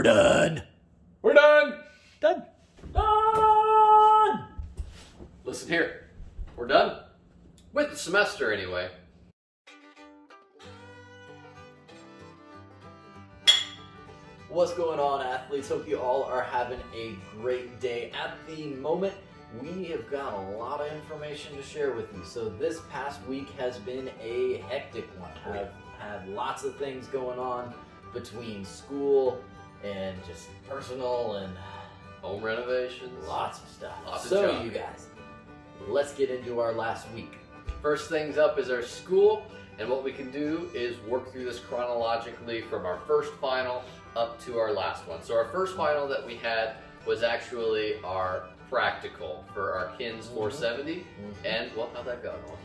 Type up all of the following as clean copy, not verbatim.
We're done. We're done. Done. Done. Listen here. We're done. With the semester, anyway. What's going on, athletes? Hope you all are having a great day. At the moment, we have got a lot of information to share with you. So this past week has been a hectic one. I've had lots of things going on between school and just personal and Home renovations. lots of stuff. Lots of So junk. you guys, let's get into our last week. First things up is our school, and what we can do is work through this chronologically from our first final up to our last one. So our first final that we had was actually our practical for our KINS 470, and well, how'd that go, Noah?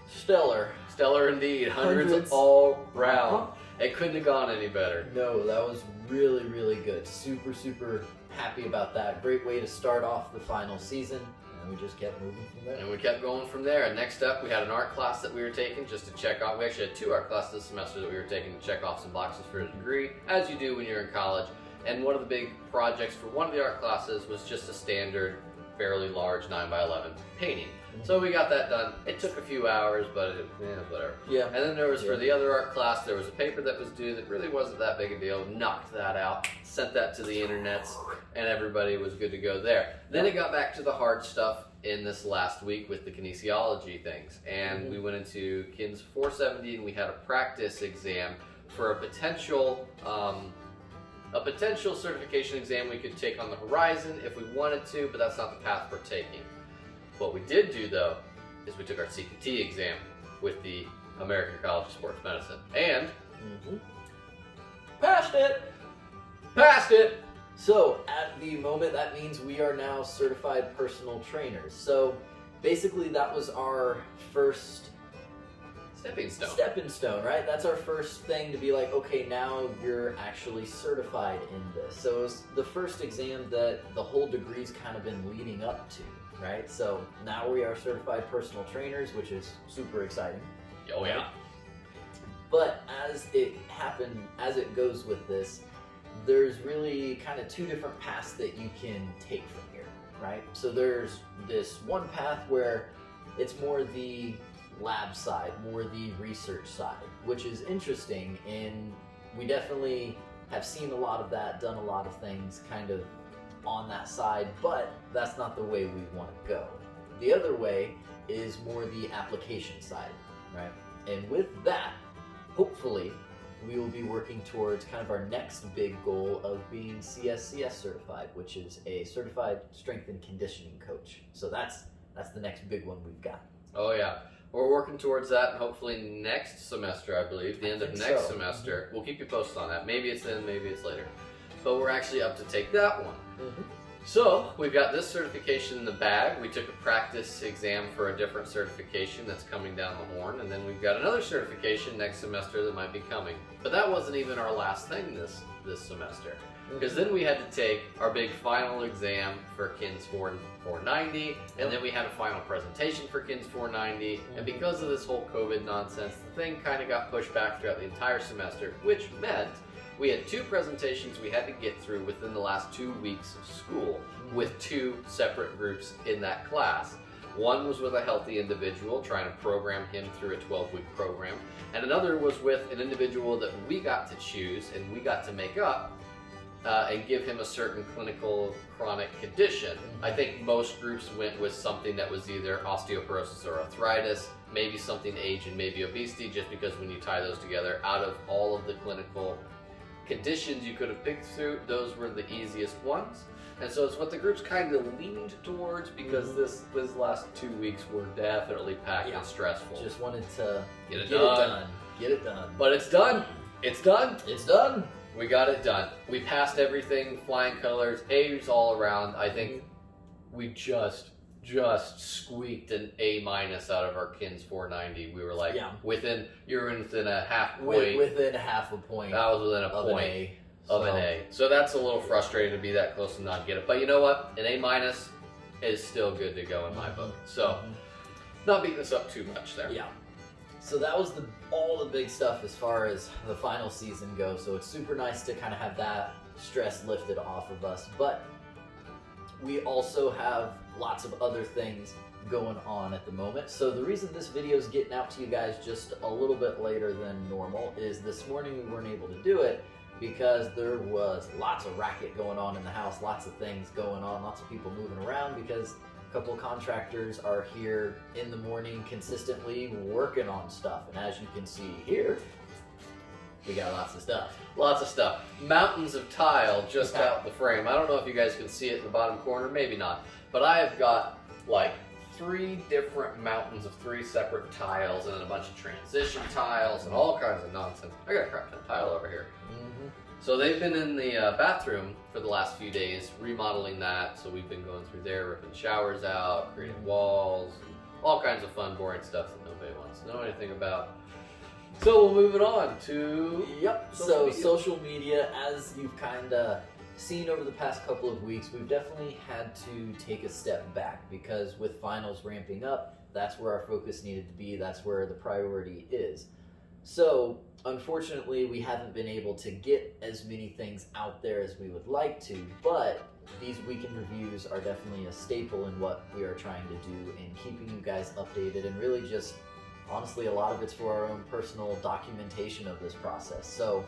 Stellar. Stellar indeed, hundreds Hundreds. all round. Uh-huh. It couldn't have gone any better. No, that was really, really good. Super, super happy about that. Great way to start off the final season, and we just kept moving from there. And we kept going from there. And next up, we had an art class that we were taking just to check off. We actually had 2 art classes this semester that we were taking to check off some boxes for a degree, as you do when you're in college. And one of the big projects for one of the art classes was just a standard, fairly large 9x11 painting. So we got that done. It took a few hours, but whatever. Yeah. And then there was, for the other art class, there was a paper that was due that really wasn't that big a deal. Knocked that out, sent that to the internets, and everybody was good to go there. Then it got back to the hard stuff in this last week with the kinesiology things. And we went into KINS 470 and we had a practice exam for a potential certification exam we could take on the horizon if we wanted to, but that's not the path we're taking. What we did do, though, is we took our CPT exam with the American College of Sports Medicine. And Passed it! passed it! So, at the moment, that means we are now certified personal trainers. So, basically, that was our first Stepping stone. right? That's our first thing to be like, okay, now you're actually certified in this. So, it was the first exam that the whole degree's kind of been leading up to, right? So, now we are certified personal trainers, which is super exciting. Oh, yeah. But as it goes with this, there's really kind of 2 different paths that you can take from here, right? So there's this one path where it's more the lab side, more the research side, which is interesting, and we definitely have seen a lot of that, done a lot of things kind of on that side, but that's not the way we want to go. The other way is more the application side, right? And with that, hopefully, we will be working towards kind of our next big goal of being CSCS certified, which is a certified strength and conditioning coach. So that's the next big one we've got. Oh, yeah. We're working towards that, and hopefully next semester, I believe, the end of think next so. semester, we'll keep you posted on that. Maybe it's then, maybe it's later. But we're actually up to take that one. So, we've got this certification in the bag. We took a practice exam for a different certification that's coming down the horn, and then we've got another certification next semester that might be coming. But that wasn't even our last thing this semester. Because then we had to take our big final exam for KINS 490, and then we had a final presentation for KINS 490, and because of this whole COVID nonsense, the thing kind of got pushed back throughout the entire semester, which meant we had 2 presentations we had to get through within the last 2 weeks of school with 2 separate groups in that class. One was with a healthy individual, trying to program him through a 12-week program, and another was with an individual that we got to choose and we got to make up and give him a certain clinical chronic condition. I think most groups went with something that was either osteoporosis or arthritis, maybe something age and maybe obesity, just because when you tie those together, out of all of the clinical conditions you could have picked through, those were the easiest ones. And so it's what the groups kind of leaned towards, because this last 2 weeks were definitely packed and stressful. Just wanted to Get it Get it done. But it's done. It's done. It's done. We got it done. We passed everything, flying colors, A's all around. I think we just squeaked an A- out of our KINS 490. We were like, you're within a half point. Within half a point. That was within a point of an A. So that's a little frustrating to be that close and not get it. But you know what? An A- is still good to go in my book. So not beating us up too much there. Yeah. So that was all the big stuff as far as the final season goes. So it's super nice to kind of have that stress lifted off of us. But we also have lots of other things going on at the moment. So the reason this video is getting out to you guys just a little bit later than normal is this morning we weren't able to do it because there was lots of racket going on in the house, lots of things going on, lots of people moving around because a couple of contractors are here in the morning consistently working on stuff. And as you can see here, we got lots of stuff. Lots of stuff. Mountains of tile just out the frame. I don't know if you guys can see it in the bottom corner, maybe not. But I have got like 3 different mountains of 3 separate tiles and then a bunch of transition tiles and all kinds of nonsense. I got a crap ton of tile over here. So they've been in the bathroom for the last few days, remodeling that. So we've been going through there, ripping showers out, creating walls, and all kinds of fun, boring stuff that nobody wants to know anything about. So we'll move it on to social media, as you've kind of seen over the past couple of weeks, we've definitely had to take a step back because with finals ramping up, that's where our focus needed to be. That's where the priority is. So unfortunately, we haven't been able to get as many things out there as we would like to, but these weekend reviews are definitely a staple in what we are trying to do in keeping you guys updated, and really just honestly a lot of it's for our own personal documentation of this process. So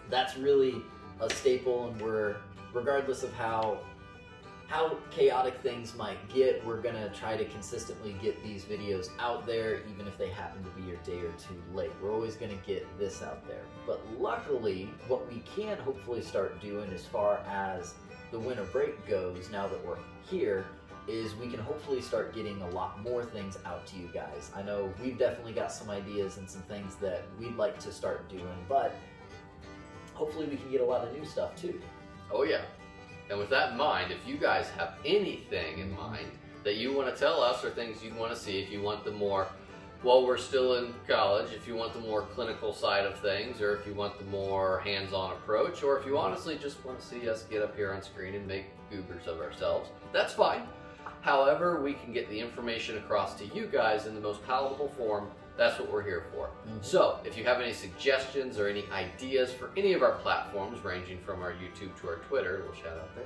that's really a staple, and we're, regardless of how chaotic things might get, we're gonna try to consistently get these videos out there, even if they happen to be a day or 2 late. We're always gonna get this out there. But luckily, what we can hopefully start doing as far as the winter break goes, now that we're here, is we can hopefully start getting a lot more things out to you guys. I know we've definitely got some ideas and some things that we'd like to start doing, but hopefully we can get a lot of new stuff too. Oh yeah. And with that in mind, if you guys have anything in mind that you want to tell us or things you'd want to see, if you want the more, while we're still in college, if you want the more clinical side of things, or if you want the more hands-on approach, or if you honestly just want to see us get up here on screen and make goobers of ourselves, that's fine. However we can get the information across to you guys in the most palatable form, that's what we're here for. So if you have any suggestions or any ideas for any of our platforms, ranging from our YouTube to our Twitter, we'll shout out there,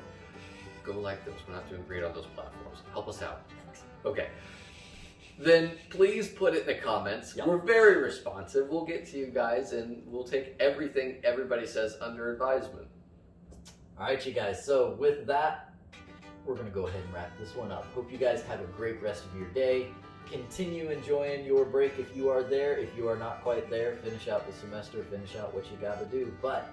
go like those. We're not doing great on those platforms. Help us out. Okay. Then please put it in the comments. We're very responsive. We'll get to you guys and we'll take everything everybody says under advisement. All right, you guys. So with that, we're going to go ahead and wrap this one up. Hope you guys have a great rest of your day. Continue enjoying your break if you are there. If you are not quite there, finish out the semester, finish out what you got to do. But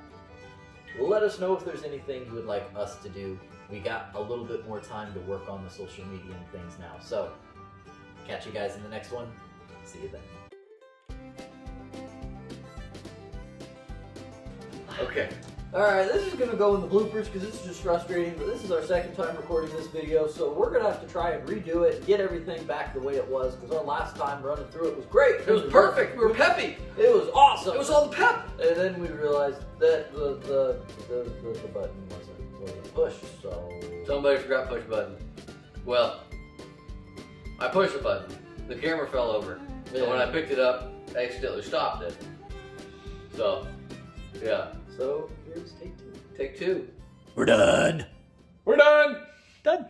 let us know if there's anything you would like us to do. We got a little bit more time to work on the social media and things now. So catch you guys in the next one. See you then. Okay. Alright, this is going to go in the bloopers because this is just frustrating, but this is our second time recording this video, so we're going to have to try and redo it, get everything back the way it was, because our last time running through it was great. It was perfect. We were peppy. It was awesome. It was all the pep. And then we realized that the button wasn't pushed, so... Somebody forgot to push a button. Well, I pushed the button. The camera fell over. Yeah. And when I picked it up, I accidentally stopped it. So, yeah. So, here's take 2. Take 2. We're done. We're done. Done.